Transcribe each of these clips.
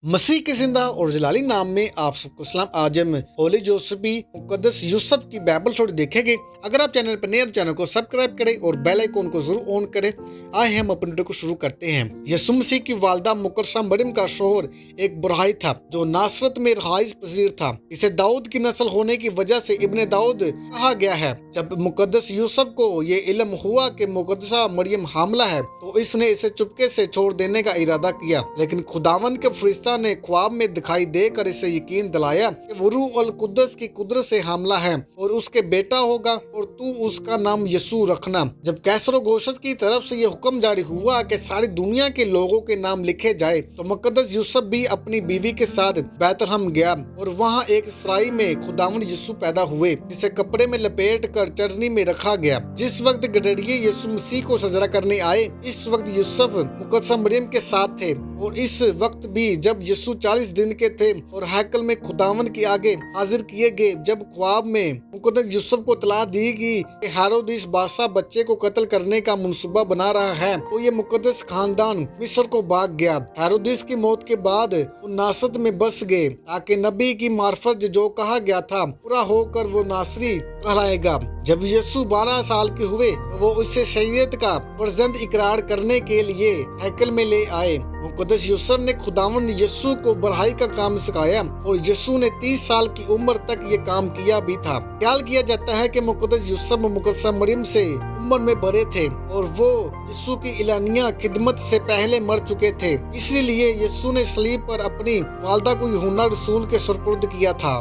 मसीह के जिंदा और जलाली नाम में आप सबको सलाम। आज हम होली जोसेफी मुकद्दस यूसुफ की बाइबल स्टोरी देखेंगे। अगर आप चैनल पर नए हैं तो चैनल को सब्सक्राइब करें और बेल आइकन को जरूर ऑन करें। आए हम अपनी वीडियो को शुरू करते हैं। यीशु मसीह की वालदा मुकद्दसा मरियम का शोहर एक बुरहाई था जो नासरत में रहाइश पजीर था। इसे दाऊद की नस्ल होने की वजह से इब्ने दाऊद कहा गया है। जब मुकद्दस यूसुफ को ये इल्म हुआ कि मुकद्दसा मरियम हामला है तो इसने इसे चुपके से छोड़ देने का इरादा किया, लेकिन खुदावन के फरिश्ता ने ख्वाब में दिखाई देकर इसे यकीन दिलाया कि वो रूह अल कुद्दस की कुदरत से हामला है और उसके बेटा होगा और तू उसका नाम यीशु रखना। जब कैसर गोशत की तरफ से ये हुक्म जारी हुआ कि सारी दुनिया के लोगों के नाम लिखे जाए तो मुकद्दस यूसुफ भी अपनी बीवी के साथ बैतलहम गया और वहाँ एक सराय में खुदावन यीशु पैदा हुए जिसे कपड़े में लपेट कर चरनी में रखा गया। जिस वक्त गडरिये यीशु मसीह को सजरा करने आए इस वक्त यूसुफ मुकद्दसा मरियम के साथ थे और इस वक्त भी जब यीशु 40 दिन के थे और हैकल में खुदावन के आगे हाजिर किए गए। जब ख्वाब में मुकद्दस यूसुफ को इत्तला दी गई कि हेरोदिस बादशाह बच्चे को कत्ल करने का मंसूबा बना रहा है तो ये मुकद्दस खानदान मिस्र को भाग गया। हेरोदिस की मौत के बाद वो नासरत में बस गए ताकि नबी की मार्फत जो कहा गया था पूरा होकर वो नासरी कहलाएगा। जब यीशु 12 साल के हुए तो वो उससे शरीयत का फर्जंद इकरार करने के लिए हैकल में ले आए। मुकद्दस यूसुफ ने खुदावन यीशु को बढ़ाई का काम सिखाया और यीशु ने 30 साल की उम्र तक ये काम किया भी था। ख्याल किया जाता है कि मुकद्दस यूसुफ मुकद्दसा मरियम से उम्र में बड़े थे और वो यीशु की इलानिया खिदमत से पहले मर चुके थे, इसीलिए यीशु ने सलीब पर अपनी वालदा को यूहन्ना रसूल के सुपुर्द किया था।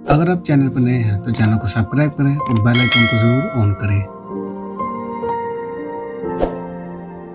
अगर आप चैनल पर नए हैं तो चैनल को सब्सक्राइब करें और बेल आइकन को जरूर ऑन करें।